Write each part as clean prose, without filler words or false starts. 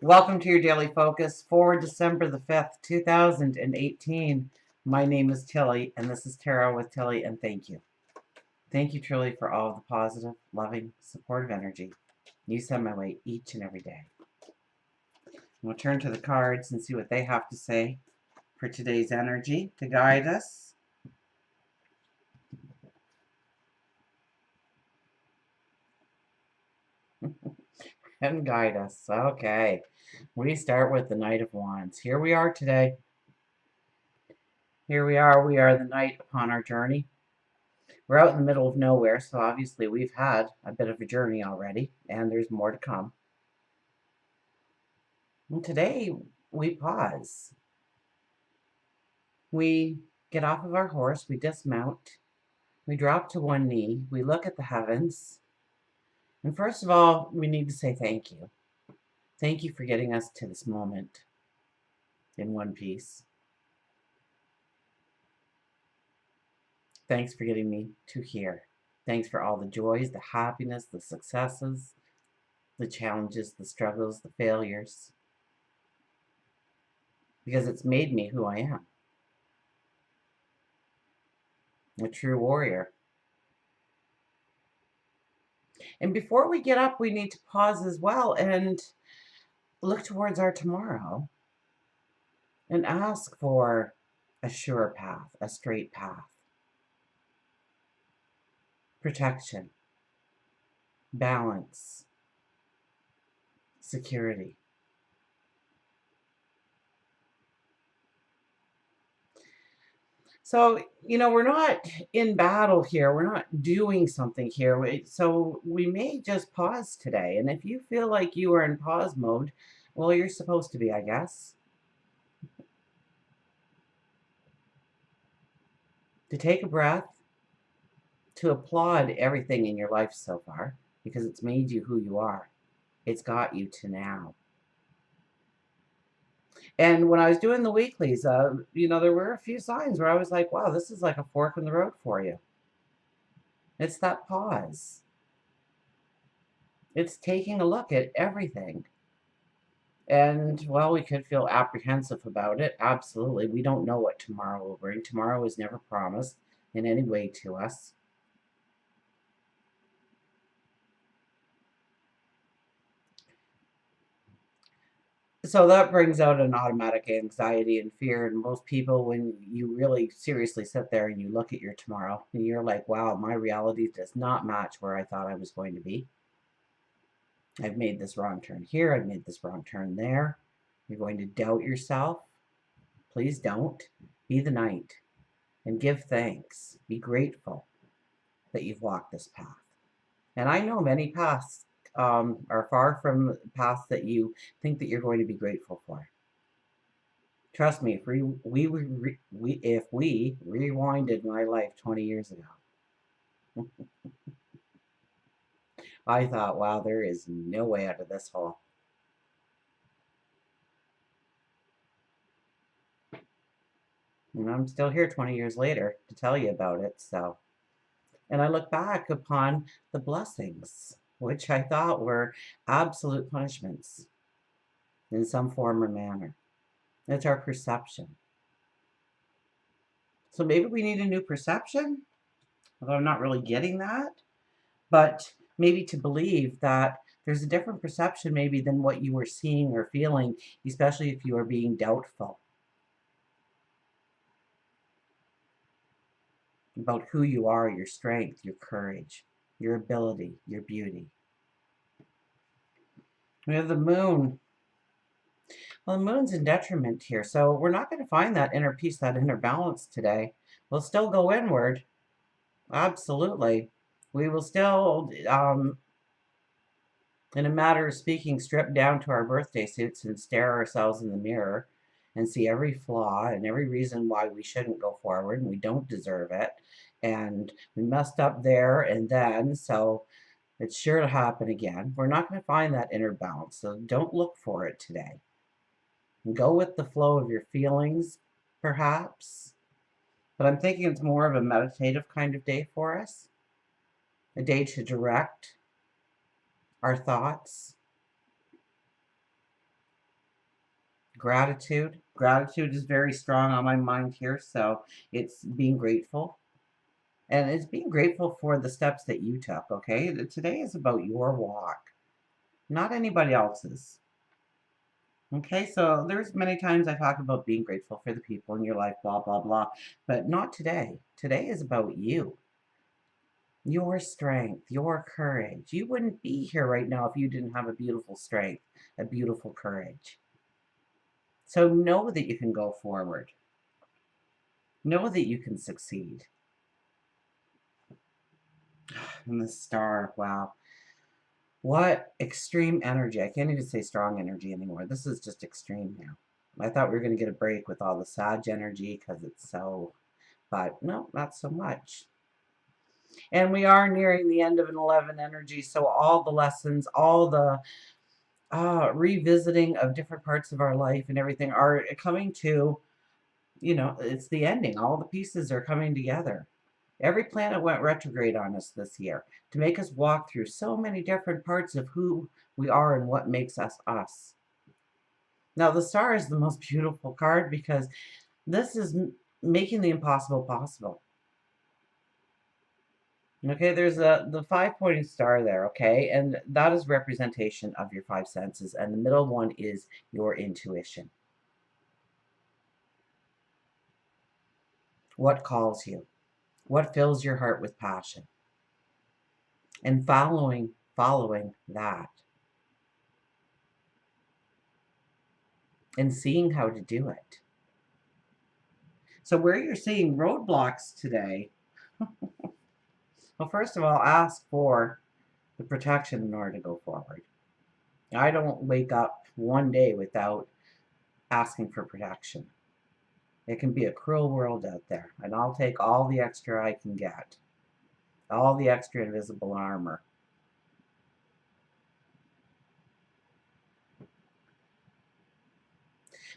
Welcome to your daily focus for December the 5th, 2018. My name is Tilly, and this is Tarot with Tilly, and thank you. Thank you, truly, for all of the positive, loving, supportive energy you send my way each and every day. We'll turn to the cards and see what they have to say for today's energy to guide us. And guide us. Okay. We start with the Knight of Wands. Here we are today. Here we are. We are the knight upon our journey. We're out in the middle of nowhere, so obviously we've had a bit of a journey already, and there's more to come. And today, we pause. We get off of our horse, we dismount, we drop to one knee, we look at the heavens, and first of all, we need to say thank you. Thank you for getting us to this moment in one piece. Thanks for getting me to here. Thanks for all the joys, the happiness, the successes, the challenges, the struggles, the failures. Because it's made me who I am. A true warrior. And before we get up, we need to pause as well and look towards our tomorrow and ask for a sure path, a straight path, protection, balance, security. So, we're not in battle here. We're not doing something here. So we may just pause today. And if you feel like you are in pause mode, well, you're supposed to be, I guess. To take a breath, to applaud everything in your life so far, because it's made you who you are. It's got you to now. And when I was doing the weeklies, there were a few signs where I was like, wow, this is like a fork in the road for you. It's that pause. It's taking a look at everything. And, well, we could feel apprehensive about it. Absolutely. We don't know what tomorrow will bring. Tomorrow is never promised in any way to us. So that brings out an automatic anxiety and fear in most people when you really seriously sit there and you look at your tomorrow and you're like, wow, my reality does not match where I thought I was going to be. I've made this wrong turn here. I've made this wrong turn there. You're going to doubt yourself. Please don't. Be the knight and give thanks. Be grateful that you've walked this path. And I know many paths are far from paths that you think that you're going to be grateful for. Trust me, if we rewinded my life 20 years ago, I thought, wow, there is no way out of this hole. And I'm still here 20 years later to tell you about it. So, and I look back upon the blessings, which I thought were absolute punishments in some form or manner. It's our perception. So maybe we need a new perception, although I'm not really getting that. But maybe to believe that there's a different perception maybe than what you were seeing or feeling, especially if you are being doubtful about who you are, your strength, your courage, your ability, your beauty. We have the moon. Well, the moon's in detriment here, so we're not going to find that inner peace, that inner balance today. We'll still go inward. Absolutely. We will still, in a matter of speaking, strip down to our birthday suits and stare ourselves in the mirror and see every flaw and every reason why we shouldn't go forward and we don't deserve it. And we messed up there and then, so it's sure to happen again. We're not going to find that inner balance, so don't look for it today. Go with the flow of your feelings, perhaps. But I'm thinking it's more of a meditative kind of day for us. A day to direct our thoughts. Gratitude. Gratitude is very strong on my mind here, so it's being grateful. And it's being grateful for the steps that you took, okay? Today is about your walk, not anybody else's. Okay, so there's many times I talk about being grateful for the people in your life, blah, blah, blah, but not today. Today is about you, your strength, your courage. You wouldn't be here right now if you didn't have a beautiful strength, a beautiful courage. So know that you can go forward. Know that you can succeed. And the star, wow. What extreme energy. I can't even say strong energy anymore. This is just extreme now. I thought we were going to get a break with all the Sag energy because it's so, but no, not so much. And we are nearing the end of an 11 energy, so all the lessons, all the revisiting of different parts of our life and everything are coming to, it's the ending. All the pieces are coming together. Every planet went retrograde on us this year to make us walk through so many different parts of who we are and what makes us us. Now, the star is the most beautiful card because this is making the impossible possible. Okay, there's the five-pointed star there, okay? And that is representation of your five senses. And the middle one is your intuition. What calls you? What fills your heart with passion? And following that. And seeing how to do it. So where you're seeing roadblocks today, well, first of all, ask for the protection in order to go forward. I don't wake up one day without asking for protection. It can be a cruel world out there, and I'll take all the extra I can get, all the extra invisible armor.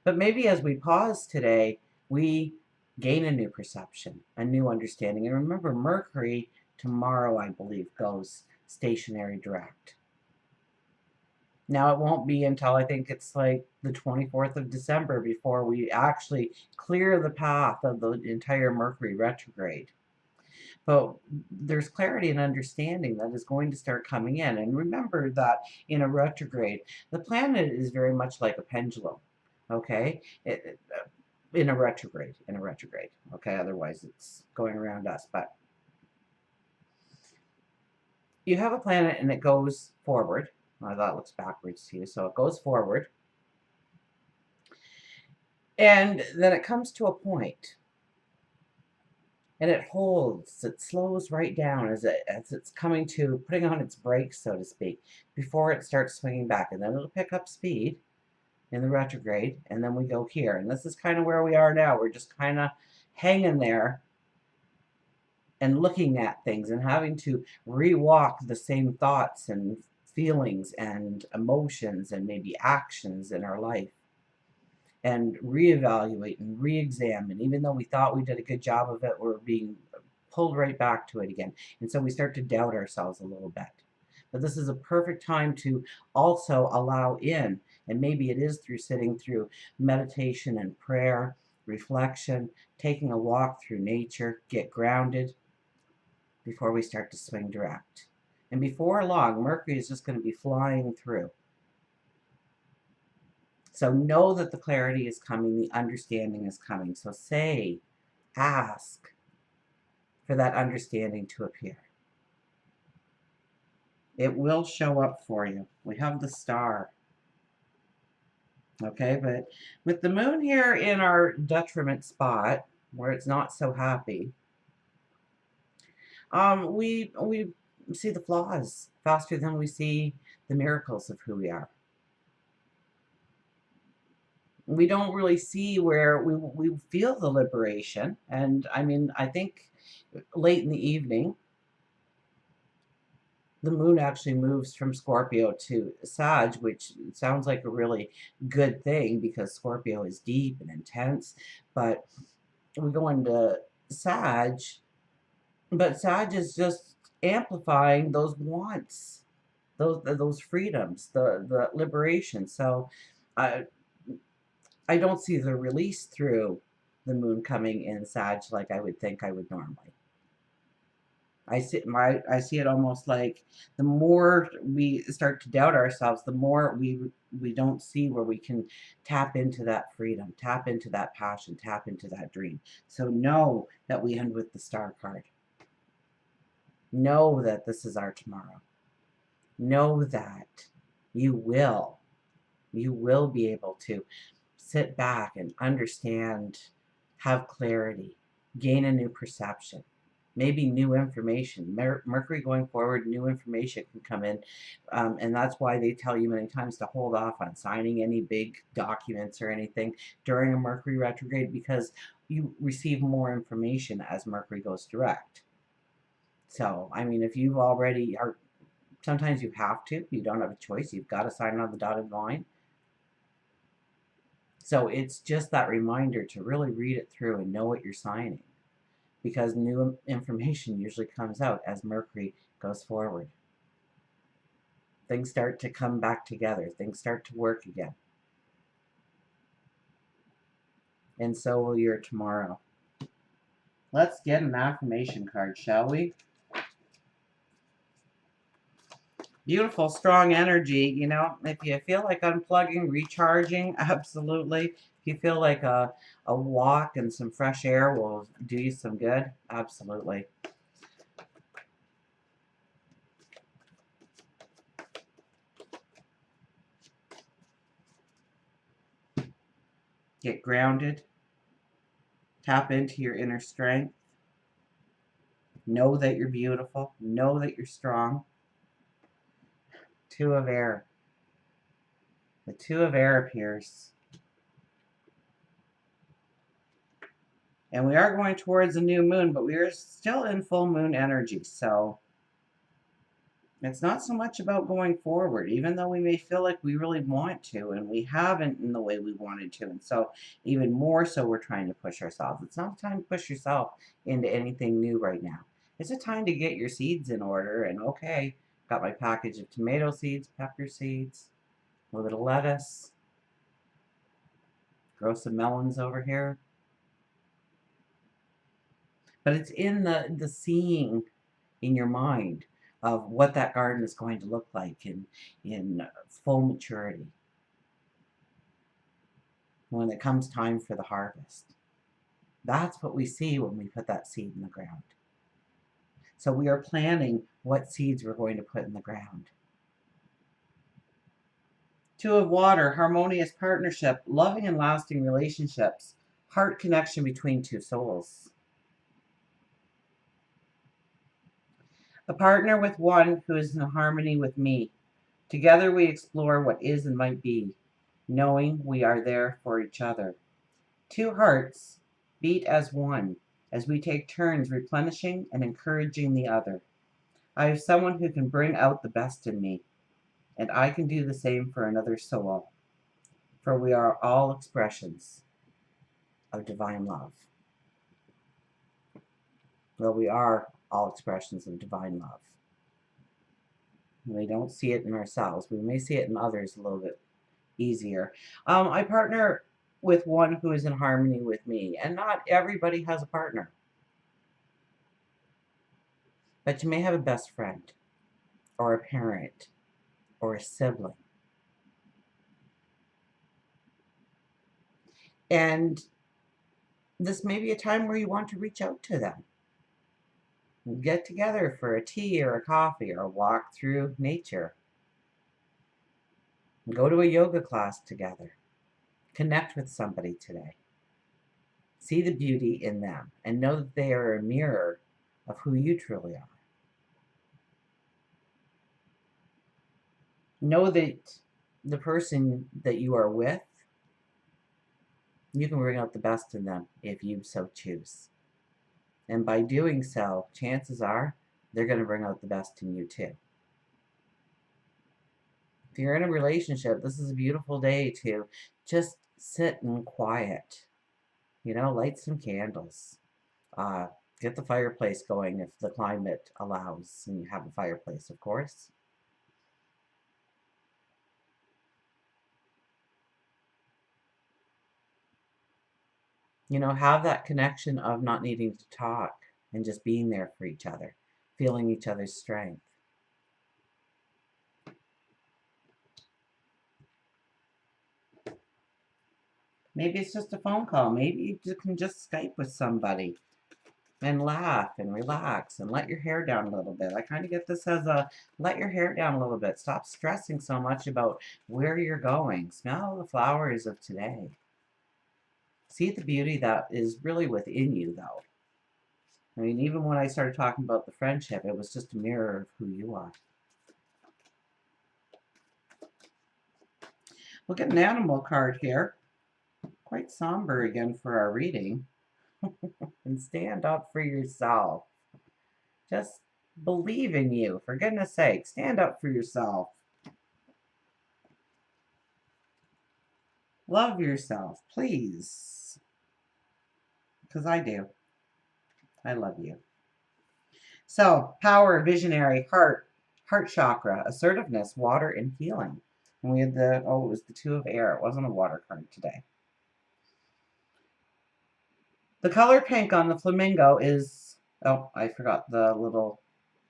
But maybe as we pause today, we gain a new perception, a new understanding. And remember, Mercury tomorrow, I believe, goes stationary direct. Now, it won't be until I think it's like the 24th of December before we actually clear the path of the entire Mercury retrograde. But there's clarity and understanding that is going to start coming in. And remember that in a retrograde, the planet is very much like a pendulum, okay? In a retrograde, okay? Otherwise, it's going around us. But you have a planet and it goes forward. Well, that looks backwards to you, so it goes forward. And then it comes to a point, and it holds, it slows right down as it's coming to putting on its brakes, so to speak, before it starts swinging back. And then it'll pick up speed in the retrograde, and then we go here. And this is kind of where we are now. We're just kind of hanging there and looking at things and having to rewalk the same thoughts and feelings and emotions and maybe actions in our life, and reevaluate and re-examine. Even though we thought we did a good job of it, we're being pulled right back to it again. And so we start to doubt ourselves a little bit. But this is a perfect time to also allow in, and maybe it is through sitting through meditation and prayer, reflection, taking a walk through nature, get grounded before we start to swing direct. And before long, Mercury is just going to be flying through. So know that the clarity is coming, the understanding is coming. So ask for that understanding to appear. It will show up for you. We have the star. Okay, but with the moon here in our detriment spot, where it's not so happy, we see the flaws faster than we see the miracles of who we are. We don't really see where we feel the liberation. And I mean, I think late in the evening, the moon actually moves from Scorpio to Sag, which sounds like a really good thing because Scorpio is deep and intense. But we go into Sag, but Sag is just amplifying those wants, those freedoms, the liberation. So I don't see the release through the moon coming in Sag like I would think I would normally. I see it almost like the more we start to doubt ourselves, the more we don't see where we can tap into that freedom, tap into that passion, tap into that dream. So know that we end with the Star card. Know that this is our tomorrow. Know that you will be able to sit back and understand, have clarity, gain a new perception, maybe new information. Mercury going forward, new information can come in. And that's why they tell you many times to hold off on signing any big documents or anything during a Mercury retrograde, because you receive more information as Mercury goes direct. So, I mean, if you've already are, sometimes you have to, you don't have a choice, you've got to sign on the dotted line. So it's just that reminder to really read it through and know what you're signing, because new information usually comes out as Mercury goes forward. Things start to come back together. Things start to work again. And so will your tomorrow. Let's get an affirmation card, shall we? Beautiful, strong energy. You know, if you feel like unplugging, recharging, absolutely. If you feel like a walk and some fresh air will do you some good, absolutely. Get grounded. Tap into your inner strength. Know that you're beautiful. Know that you're strong. Two of air. The two of air appears. And we are going towards a new moon, but we are still in full moon energy. So it's not so much about going forward, even though we may feel like we really want to, and we haven't in the way we wanted to. And so even more so, we're trying to push ourselves. It's not time to push yourself into anything new right now. It's a time to get your seeds in order. And okay, got my package of tomato seeds, pepper seeds, a little lettuce, grow some melons over here. But it's in the seeing in your mind of what that garden is going to look like in full maturity when it comes time for the harvest. That's what we see when we put that seed in the ground. So we are planning what seeds we're going to put in the ground. Two of water, harmonious partnership, loving and lasting relationships, heart connection between two souls. A partner with one who is in harmony with me. Together we explore what is and might be, knowing we are there for each other. Two hearts beat as one as we take turns replenishing and encouraging the other. I have someone who can bring out the best in me, and I can do the same for another soul, for we are all expressions of divine love. Well, we are all expressions of divine love. We don't see it in ourselves. We may see it in others a little bit easier. I partner with one who is in harmony with me, and not everybody has a partner. But you may have a best friend, or a parent, or a sibling. And this may be a time where you want to reach out to them. Get together for a tea or a coffee or a walk through nature. Go to a yoga class together. Connect with somebody today. See the beauty in them and know that they are a mirror of who you truly are. Know that the person that you are with, you can bring out the best in them if you so choose. And by doing so, chances are they're going to bring out the best in you too. If you're in a relationship, this is a beautiful day to just sit in quiet. You know, light some candles. Get the fireplace going if the climate allows and you have a fireplace, of course. You know, have that connection of not needing to talk and just being there for each other, feeling each other's strength. Maybe it's just a phone call. Maybe you can just Skype with somebody and laugh and relax and let your hair down a little bit. I kind of get this as a let your hair down a little bit. Stop stressing so much about where you're going. Smell the flowers of today. See the beauty that is really within you, though. I mean, even when I started talking about the friendship, it was just a mirror of who you are. We'll get an animal card here. Quite somber again for our reading. And stand up for yourself. Just believe in you, for goodness sake. Stand up for yourself. Love yourself, please. Because I do. I love you. So, power, visionary, heart chakra, assertiveness, water, and healing. And we had it was the two of air. It wasn't a water card today. The color pink on the flamingo is, oh, I forgot the little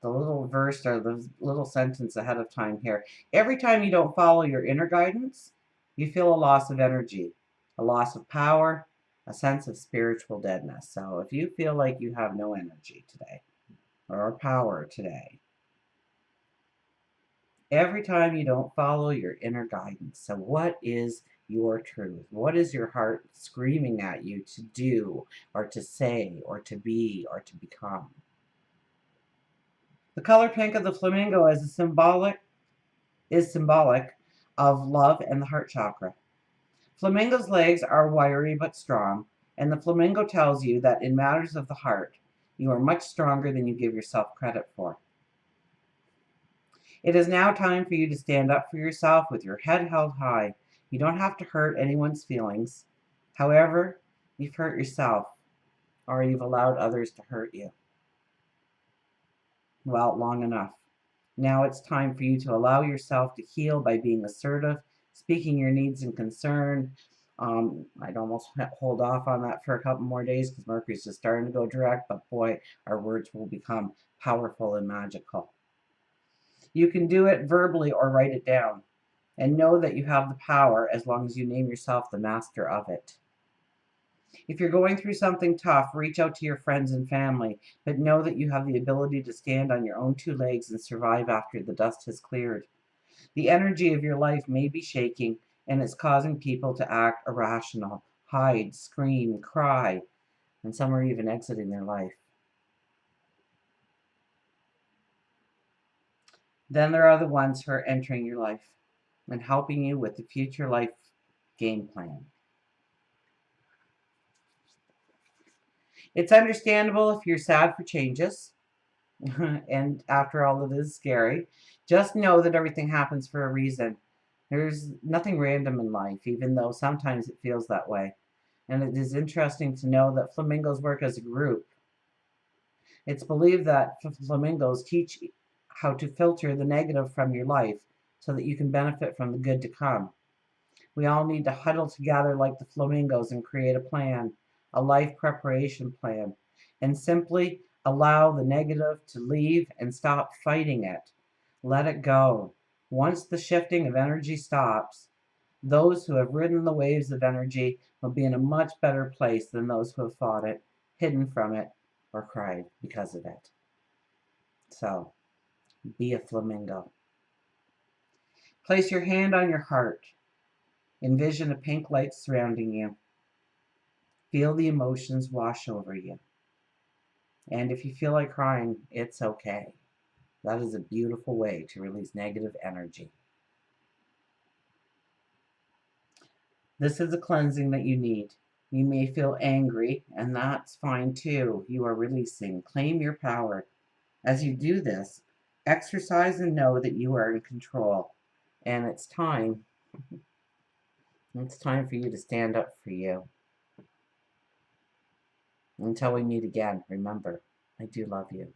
verse or the little sentence ahead of time here. Every time you don't follow your inner guidance, you feel a loss of energy, a loss of power, a sense of spiritual deadness. So if you feel like you have no energy today or power today, every time you don't follow your inner guidance. So what is your truth? What is your heart screaming at you to do or to say or to be or to become? The color pink of the flamingo is symbolic of love and the heart chakra. Flamingo's legs are wiry but strong, and the flamingo tells you that in matters of the heart, you are much stronger than you give yourself credit for. It is now time for you to stand up for yourself with your head held high. You don't have to hurt anyone's feelings. However, you've hurt yourself, or you've allowed others to hurt you. Well, long enough. Now it's time for you to allow yourself to heal by being assertive, speaking your needs and concern. I'd almost hold off on that for a couple more days because Mercury's just starting to go direct, but boy, our words will become powerful and magical. You can do it verbally or write it down, and know that you have the power as long as you name yourself the master of it. If you're going through something tough, reach out to your friends and family, but know that you have the ability to stand on your own two legs and survive after the dust has cleared. The energy of your life may be shaking, and it's causing people to act irrational, hide, scream, cry, and some are even exiting their life. Then there are the ones who are entering your life and helping you with the future life game plan. It's understandable if you're sad for changes, and after all, it is scary. Just know that everything happens for a reason. There's nothing random in life, even though sometimes it feels that way. And it is interesting to know that flamingos work as a group. It's believed that flamingos teach how to filter the negative from your life so that you can benefit from the good to come. We all need to huddle together like the flamingos and create a plan, a life preparation plan, and simply allow the negative to leave and stop fighting it. Let it go. Once the shifting of energy stops, those who have ridden the waves of energy will be in a much better place than those who have fought it, hidden from it, or cried because of it. So, be a flamingo. Place your hand on your heart. Envision a pink light surrounding you. Feel the emotions wash over you. And if you feel like crying, it's okay. That is a beautiful way to release negative energy. This is a cleansing that you need. You may feel angry, and that's fine too. You are releasing. Claim your power. As you do this, exercise and know that you are in control. And it's time. It's time for you to stand up for you. Until we meet again, remember, I do love you.